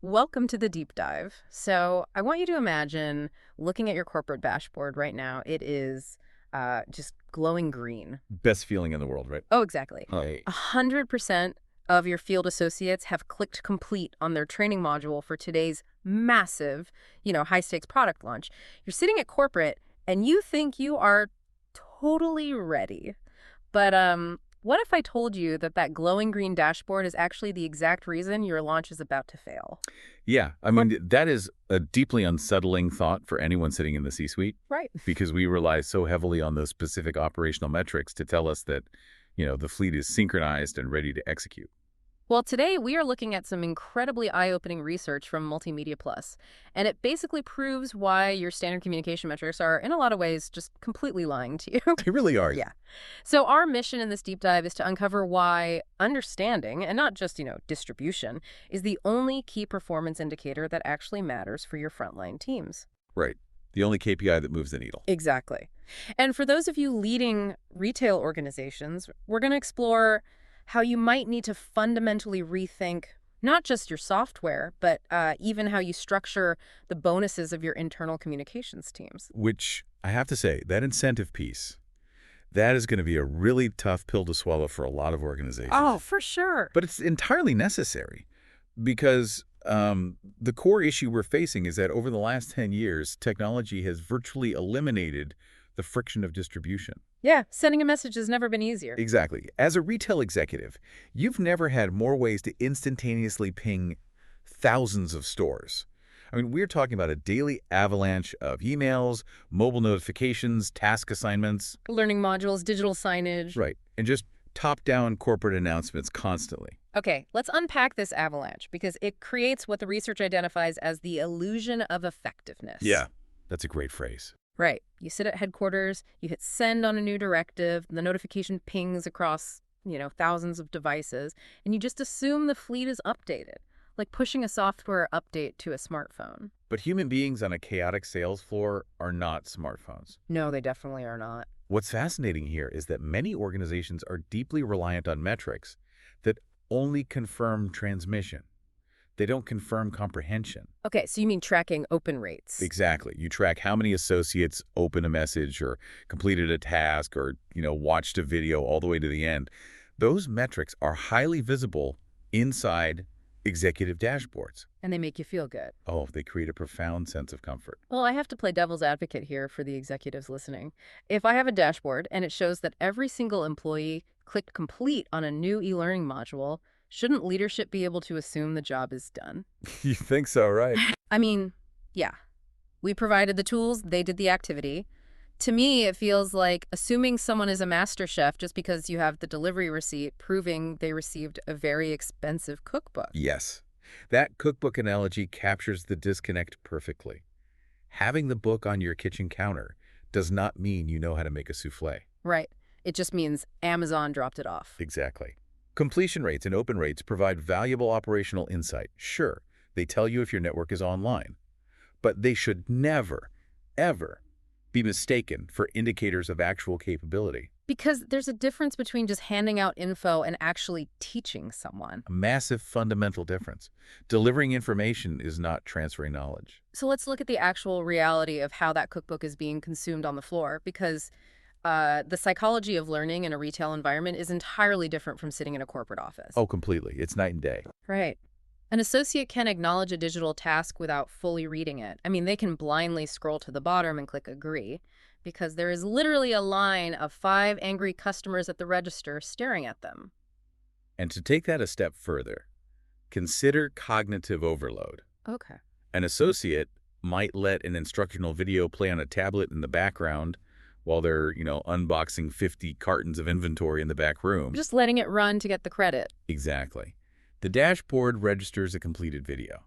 Welcome to the deep dive. So, I want you to imagine looking at your corporate dashboard right now. It is just glowing green. Best feeling in the world, right? Oh, exactly. Right. 100% of your field associates have clicked complete on their training module for today's massive, high stakes product launch. You're sitting at corporate and you think you are totally ready. But what if I told you that that glowing green dashboard is actually the exact reason your launch is about to fail? Yeah, I mean, that is a deeply unsettling thought for anyone sitting in the C-suite Right. because we rely so heavily on those specific operational metrics to tell us that, the fleet is synchronized and ready to execute. Well, today we are looking at some incredibly eye-opening research from Multimedia Plus, and it basically proves why your standard communication metrics are, in a lot of ways, just completely lying to you. They really are. Yeah. So our mission in this deep dive is to uncover why understanding, and not just, distribution, is the only key performance indicator that actually matters for your frontline teams. Right. The only KPI that moves the needle. Exactly. And for those of you leading retail organizations, we're going to explore how you might need to fundamentally rethink not just your software, but even how you structure the bonuses of your internal communications teams. Which, I have to say, that incentive piece, that is going to be a really tough pill to swallow for a lot of organizations. Oh, for sure. But it's entirely necessary because the core issue we're facing is that over the last 10 years, technology has virtually eliminated the friction of distribution. Yeah, sending a message has never been easier. Exactly. As a retail executive, you've never had more ways to instantaneously ping thousands of stores. I mean, we're talking about a daily avalanche of emails, mobile notifications, task assignments. Learning modules, digital signage. Right. And just top-down corporate announcements constantly. Okay, let's unpack this avalanche because it creates what the research identifies as the illusion of effectiveness. Yeah, that's a great phrase. Right. You sit at headquarters, you hit send on a new directive, the notification pings across, thousands of devices, and you just assume the fleet is updated, like pushing a software update to a smartphone. But human beings on a chaotic sales floor are not smartphones. No, they definitely are not. What's fascinating here is that many organizations are deeply reliant on metrics that only confirm transmission. They don't confirm comprehension. Okay, so you mean tracking open rates. Exactly. You track how many associates opened a message or completed a task or, watched a video all the way to the end. Those metrics are highly visible inside executive dashboards. And they make you feel good. Oh, they create a profound sense of comfort. Well, I have to play devil's advocate here for the executives listening. If I have a dashboard and it shows that every single employee clicked complete on a new e-learning module, shouldn't leadership be able to assume the job is done? You think so, right? I mean, yeah. We provided the tools, they did the activity. To me, it feels like assuming someone is a master chef just because you have the delivery receipt proving they received a very expensive cookbook. Yes. That cookbook analogy captures the disconnect perfectly. Having the book on your kitchen counter does not mean you know how to make a souffle. Right. It just means Amazon dropped it off. Exactly. Completion rates and open rates provide valuable operational insight. Sure, they tell you if your network is online, but they should never, ever be mistaken for indicators of actual capability. Because there's a difference between just handing out info and actually teaching someone. A massive fundamental difference. Delivering information is not transferring knowledge. So let's look at the actual reality of how that cookbook is being consumed on the floor, because the psychology of learning in a retail environment is entirely different from sitting in a corporate office. Oh, completely. It's night and day. Right. An associate can acknowledge a digital task without fully reading it. I mean, they can blindly scroll to the bottom and click agree, because there is literally a line of 5 angry customers at the register staring at them. And to take that a step further, consider cognitive overload. Okay. An associate might let an instructional video play on a tablet in the background while they're, unboxing 50 cartons of inventory in the back room. Just letting it run to get the credit. Exactly. The dashboard registers a completed video.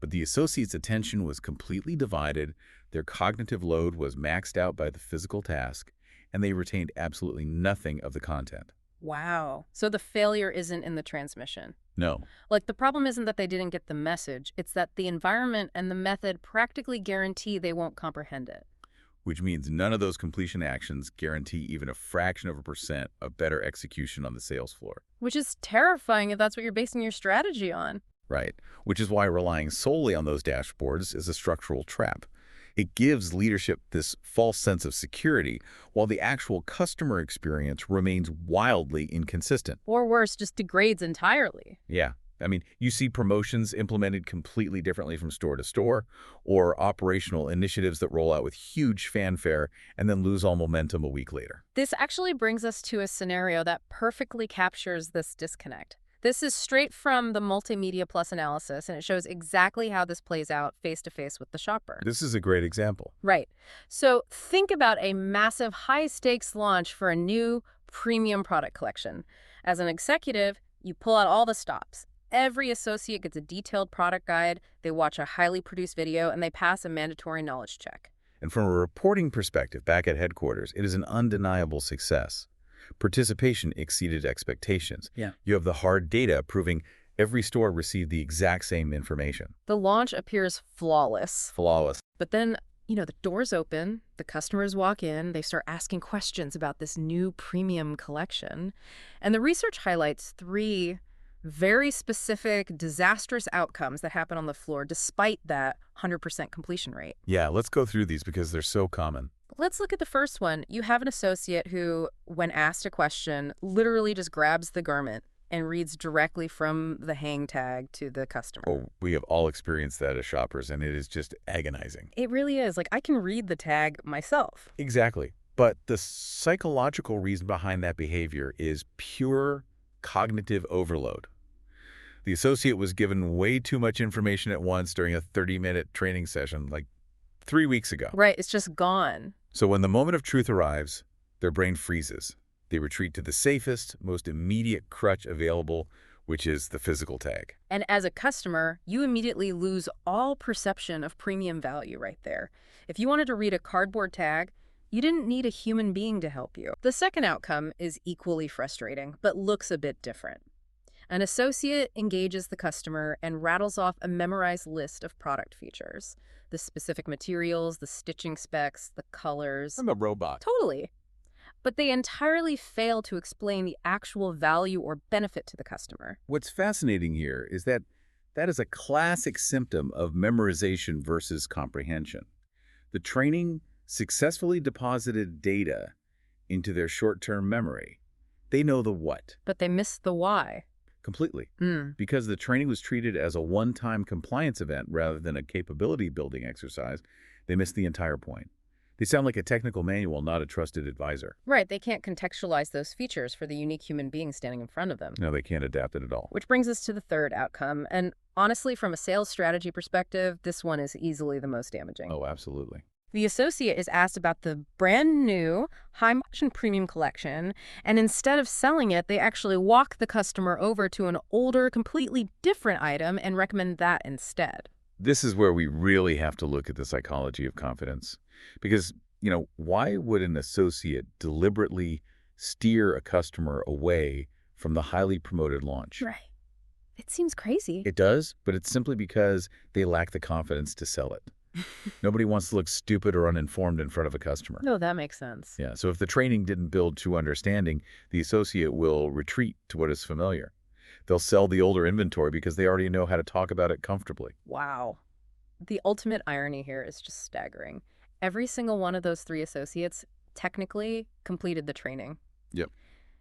But the associate's attention was completely divided, their cognitive load was maxed out by the physical task, and they retained absolutely nothing of the content. Wow. So the failure isn't in the transmission. No. Like, the problem isn't that they didn't get the message. It's that the environment and the method practically guarantee they won't comprehend it. Which means none of those completion actions guarantee even a fraction of a percent of better execution on the sales floor. Which is terrifying if that's what you're basing your strategy on. Right, which is why relying solely on those dashboards is a structural trap. It gives leadership this false sense of security, while the actual customer experience remains wildly inconsistent. Or worse, just degrades entirely. Yeah. I mean, you see promotions implemented completely differently from store to store, or operational initiatives that roll out with huge fanfare and then lose all momentum a week later. This actually brings us to a scenario that perfectly captures this disconnect. This is straight from the Multimedia Plus analysis, and it shows exactly how this plays out face-to-face with the shopper. This is a great example. Right. So think about a massive high-stakes launch for a new premium product collection. As an executive, you pull out all the stops. Every associate gets a detailed product guide, they watch a highly produced video, and they pass a mandatory knowledge check. And from a reporting perspective, back at headquarters, it is an undeniable success. Participation exceeded expectations. Yeah. You have the hard data proving every store received the exact same information. The launch appears flawless. Flawless. But then, the doors open, the customers walk in, they start asking questions about this new premium collection. And the research highlights 3 very specific, disastrous outcomes that happen on the floor despite that 100% completion rate. Yeah, let's go through these because they're so common. Let's look at the first one. You have an associate who, when asked a question, literally just grabs the garment and reads directly from the hang tag to the customer. Oh, we have all experienced that as shoppers, and it is just agonizing. It really is. Like, I can read the tag myself. Exactly. But the psychological reason behind that behavior is pure cognitive overload. The associate was given way too much information at once during a 30-minute training session, like 3 weeks ago. Right, it's just gone. So when the moment of truth arrives, their brain freezes. They retreat to the safest, most immediate crutch available, which is the physical tag. And as a customer, you immediately lose all perception of premium value right there. If you wanted to read a cardboard tag, you didn't need a human being to help you. The second outcome is equally frustrating, but looks a bit different. An associate engages the customer and rattles off a memorized list of product features. The specific materials, the stitching specs, the colors. I'm a robot. Totally. But they entirely fail to explain the actual value or benefit to the customer. What's fascinating here is that is a classic symptom of memorization versus comprehension. The training successfully deposited data into their short-term memory. They know the what. But they miss the why. Completely. Because the training was treated as a one-time compliance event rather than a capability-building exercise, they missed the entire point. They sound like a technical manual, not a trusted advisor. Right, they can't contextualize those features for the unique human being standing in front of them. No, they can't adapt it at all. Which brings us to the third outcome, and honestly, from a sales strategy perspective, this one is easily the most damaging. Oh, absolutely. The associate is asked about the brand new high-margin premium collection, and instead of selling it, they actually walk the customer over to an older, completely different item and recommend that instead. This is where we really have to look at the psychology of confidence. Because, why would an associate deliberately steer a customer away from the highly promoted launch? Right. It seems crazy. It does, but it's simply because they lack the confidence to sell it. Nobody wants to look stupid or uninformed in front of a customer. No, that makes sense. Yeah, so if the training didn't build true understanding, the associate will retreat to what is familiar. They'll sell the older inventory because they already know how to talk about it comfortably. Wow. The ultimate irony here is just staggering. Every single one of those 3 associates technically completed the training. Yep.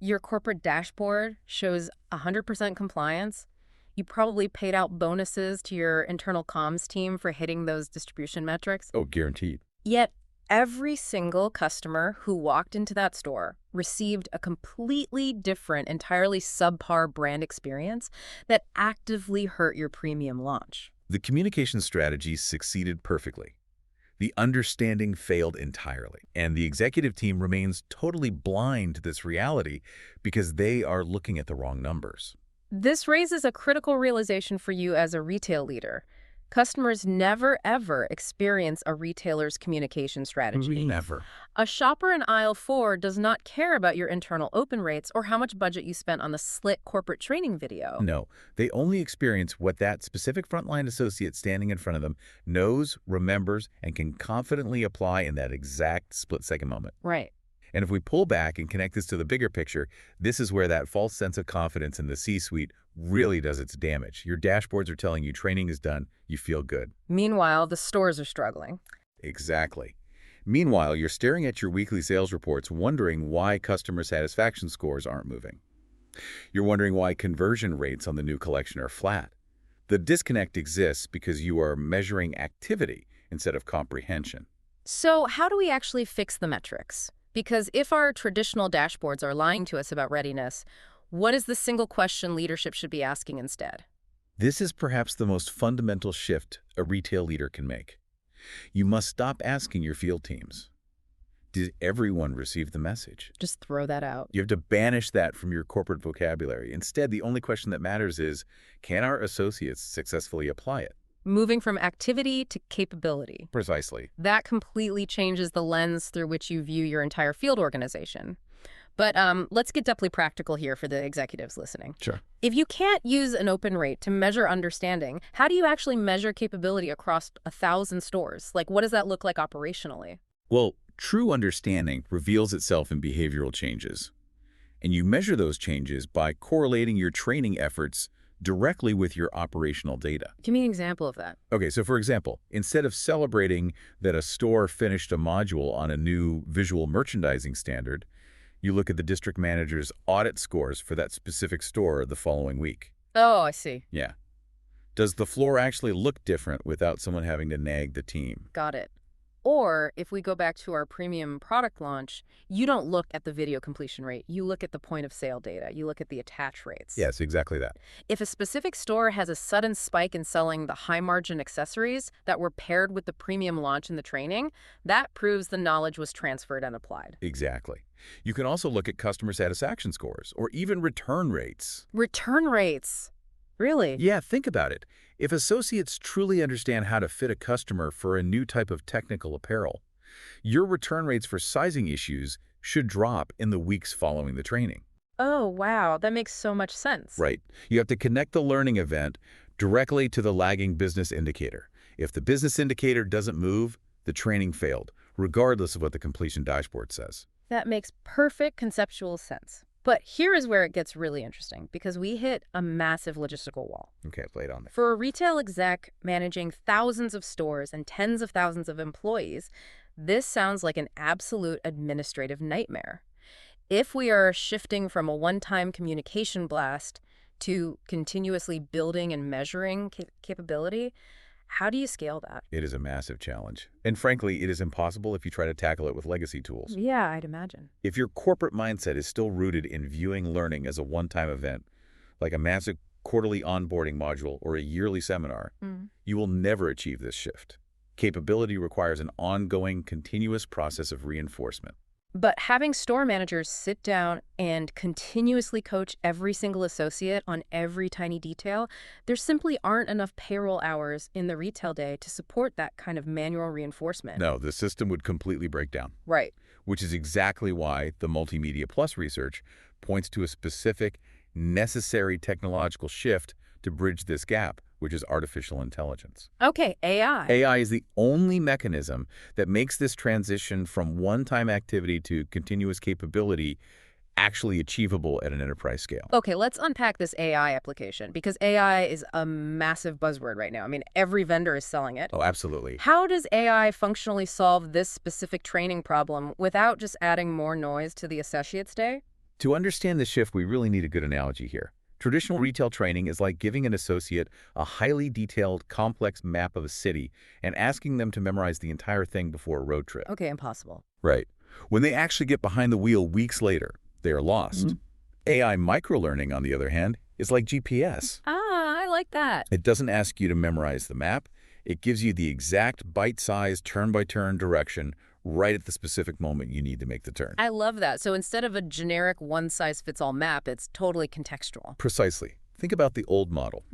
Your corporate dashboard shows 100% compliance. You probably paid out bonuses to your internal comms team for hitting those distribution metrics. Oh, guaranteed. Yet every single customer who walked into that store received a completely different, entirely subpar brand experience that actively hurt your premium launch. The communication strategy succeeded perfectly. The understanding failed entirely, and the executive team remains totally blind to this reality because they are looking at the wrong numbers. This raises a critical realization for you as a retail leader. Customers never, ever experience a retailer's communication strategy. Never. A shopper in aisle 4 does not care about your internal open rates or how much budget you spent on the slick corporate training video. No, they only experience what that specific frontline associate standing in front of them knows, remembers, and can confidently apply in that exact split-second moment. Right. And if we pull back and connect this to the bigger picture, this is where that false sense of confidence in the C-suite really does its damage. Your dashboards are telling you training is done, you feel good. Meanwhile, the stores are struggling. Exactly. Meanwhile, you're staring at your weekly sales reports wondering why customer satisfaction scores aren't moving. You're wondering why conversion rates on the new collection are flat. The disconnect exists because you are measuring activity instead of comprehension. So how do we actually fix the metrics? Because if our traditional dashboards are lying to us about readiness, what is the single question leadership should be asking instead? This is perhaps the most fundamental shift a retail leader can make. You must stop asking your field teams, did everyone receive the message? Just throw that out. You have to banish that from your corporate vocabulary. Instead, the only question that matters is, can our associates successfully apply it? Moving from activity to capability. Precisely. That completely changes the lens through which you view your entire field organization. But let's get deeply practical here for the executives listening. Sure. If you can't use an open rate to measure understanding, how do you actually measure capability across 1,000 stores? Like, what does that look like operationally? Well, true understanding reveals itself in behavioral changes. And you measure those changes by correlating your training efforts directly with your operational data. Give me an example of that. Okay, so for example, instead of celebrating that a store finished a module on a new visual merchandising standard, you look at the district manager's audit scores for that specific store the following week. Oh, I see. Yeah. Does the floor actually look different without someone having to nag the team? Got it. Or if we go back to our premium product launch, you don't look at the video completion rate. You look at the point of sale data. You look at the attach rates. Yes, exactly that. If a specific store has a sudden spike in selling the high-margin accessories that were paired with the premium launch and the training, that proves the knowledge was transferred and applied. Exactly. You can also look at customer satisfaction scores or even return rates. Return rates? Really? Yeah, think about it. If associates truly understand how to fit a customer for a new type of technical apparel, your return rates for sizing issues should drop in the weeks following the training. Oh, wow. That makes so much sense. Right. You have to connect the learning event directly to the lagging business indicator. If the business indicator doesn't move, the training failed, regardless of what the completion dashboard says. That makes perfect conceptual sense. But here is where it gets really interesting, because we hit a massive logistical wall. Okay, play it on there. For a retail exec managing thousands of stores and tens of thousands of employees, this sounds like an absolute administrative nightmare. If we are shifting from a one-time communication blast to continuously building and measuring capability, how do you scale that? It is a massive challenge. And frankly, it is impossible if you try to tackle it with legacy tools. Yeah, I'd imagine. If your corporate mindset is still rooted in viewing learning as a one-time event, like a massive quarterly onboarding module or a yearly seminar, you will never achieve this shift. Capability requires an ongoing, continuous process of reinforcement. But having store managers sit down and continuously coach every single associate on every tiny detail, there simply aren't enough payroll hours in the retail day to support that kind of manual reinforcement. No, the system would completely break down. Right. Which is exactly why the Multimedia Plus research points to a specific, necessary technological shift to bridge this gap, which is artificial intelligence. Okay, AI. AI is the only mechanism that makes this transition from one-time activity to continuous capability actually achievable at an enterprise scale. Okay, let's unpack this AI application, because AI is a massive buzzword right now. I mean, every vendor is selling it. Oh, absolutely. How does AI functionally solve this specific training problem without just adding more noise to the associate's day? To understand the shift, we really need a good analogy here. Traditional retail training is like giving an associate a highly detailed, complex map of a city and asking them to memorize the entire thing before a road trip. Okay, impossible. Right. When they actually get behind the wheel weeks later, they are lost. AI microlearning, on the other hand, is like GPS. Ah, I like that. It doesn't ask you to memorize the map. It gives you the exact bite-sized, turn-by-turn direction right at the specific moment you need to make the turn. I love that. So instead of a generic one-size-fits-all map, it's totally contextual. Precisely. Think about the old model.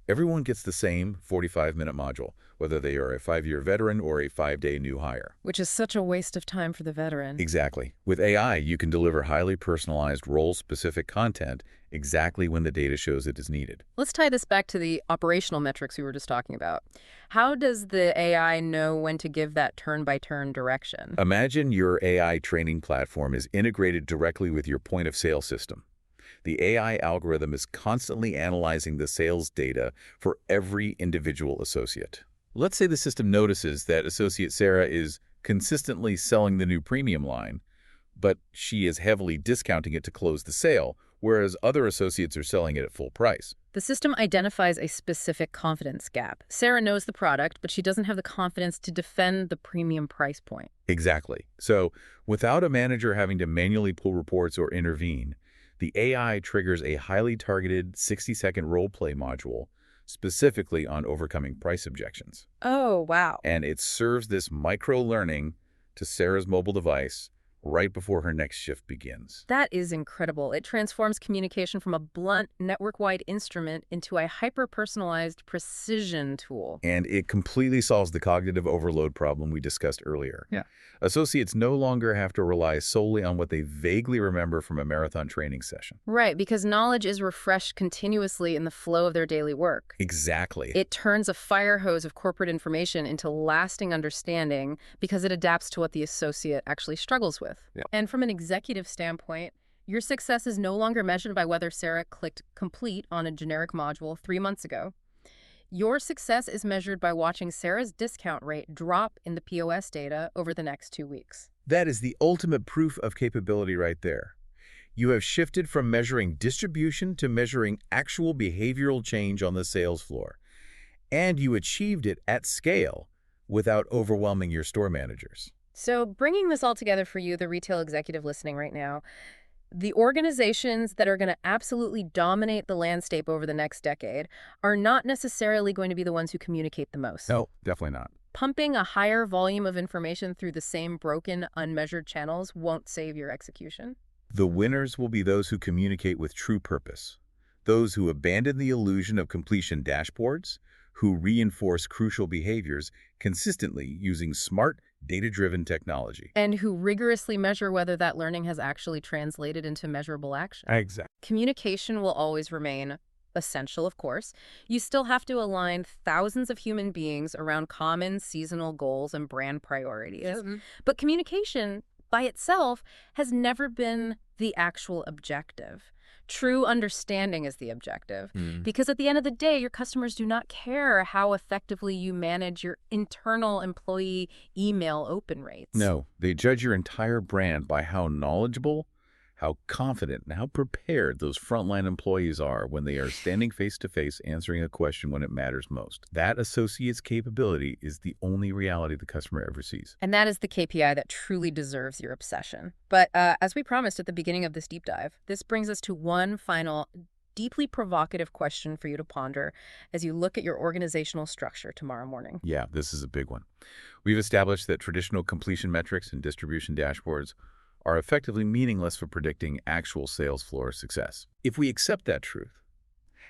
Everyone gets the same 45-minute module, whether they are a 5-year veteran or a 5-day new hire. Which is such a waste of time for the veteran. Exactly. With AI, you can deliver highly personalized, role-specific content exactly when the data shows it is needed. Let's tie this back to the operational metrics we were just talking about. How does the AI know when to give that turn-by-turn direction? Imagine your AI training platform is integrated directly with your point-of-sale system. The AI algorithm is constantly analyzing the sales data for every individual associate. Let's say the system notices that associate Sarah is consistently selling the new premium line, but she is heavily discounting it to close the sale, whereas other associates are selling it at full price. The system identifies a specific confidence gap. Sarah knows the product, but she doesn't have the confidence to defend the premium price point. Exactly. So, without a manager having to manually pull reports or intervene, the AI triggers a highly targeted 60-second role-play module specifically on overcoming price objections. Oh, wow. And it serves this micro-learning to Sarah's mobile device right before her next shift begins. That is incredible. It transforms communication from a blunt, network-wide instrument into a hyper-personalized precision tool. And it completely solves the cognitive overload problem we discussed earlier. Yeah. Associates no longer have to rely solely on what they vaguely remember from a marathon training session. Right, because knowledge is refreshed continuously in the flow of their daily work. Exactly. It turns a fire hose of corporate information into lasting understanding because it adapts to what the associate actually struggles with. Yeah. And from an executive standpoint, your success is no longer measured by whether Sarah clicked complete on a generic module 3 months ago. Your success is measured by watching Sarah's discount rate drop in the POS data over the next 2 weeks. That is the ultimate proof of capability right there. You have shifted from measuring distribution to measuring actual behavioral change on the sales floor. And you achieved it at scale without overwhelming your store managers. So bringing this all together for you, the retail executive listening right now, the organizations that are going to absolutely dominate the landscape over the next decade are not necessarily going to be the ones who communicate the most. No, definitely not. Pumping a higher volume of information through the same broken, unmeasured channels won't save your execution. The winners will be those who communicate with true purpose, those who abandon the illusion of completion dashboards, who reinforce crucial behaviors consistently using smart, data-driven technology. And who rigorously measure whether that learning has actually translated into measurable action. Exactly. Communication will always remain essential, of course. You still have to align thousands of human beings around common seasonal goals and brand priorities. But communication by itself has never been the actual objective. True understanding is the objective. Because at the end of the day, your customers do not care how effectively you manage your internal employee email open rates. No, they judge your entire brand by how knowledgeable, how confident, and how prepared those frontline employees are when they are standing face-to-face answering a question when it matters most. That associate's capability is the only reality the customer ever sees. And that is the KPI that truly deserves your obsession. But as we promised at the beginning of this deep dive, this brings us to one final, deeply provocative question for you to ponder as you look at your organizational structure tomorrow morning. Yeah, this is a big one. We've established that traditional completion metrics and distribution dashboards are effectively meaningless for predicting actual sales floor success. If we accept that truth,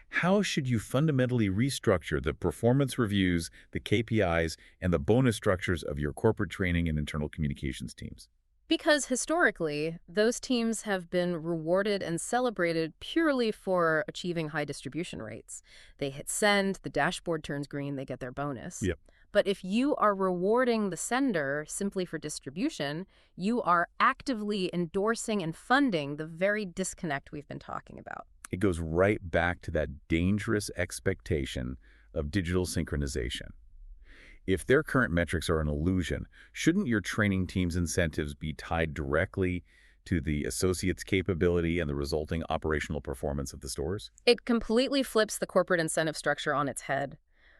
how should you fundamentally restructure the performance reviews, the KPIs, and the bonus structures of your corporate training and internal communications teams? Because historically, those teams have been rewarded and celebrated purely for achieving high distribution rates. They hit send, the dashboard turns green, they get their bonus. Yep. But if you are rewarding the sender simply for distribution, you are actively endorsing and funding the very disconnect we've been talking about. It goes right back to that dangerous expectation of digital synchronization. If their current metrics are an illusion, shouldn't your training team's incentives be tied directly to the associate's capability and the resulting operational performance of the stores? It completely flips the corporate incentive structure on its head.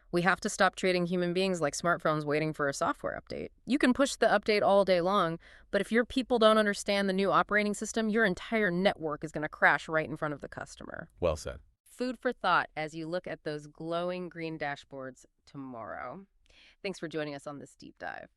We have to stop treating human beings like smartphones waiting for a software update. You can push the update all day long, but if your people don't understand the new operating system, your entire network is going to crash right in front of the customer. Well said. Food for thought as you look at those glowing green dashboards tomorrow. Thanks for joining us on this deep dive.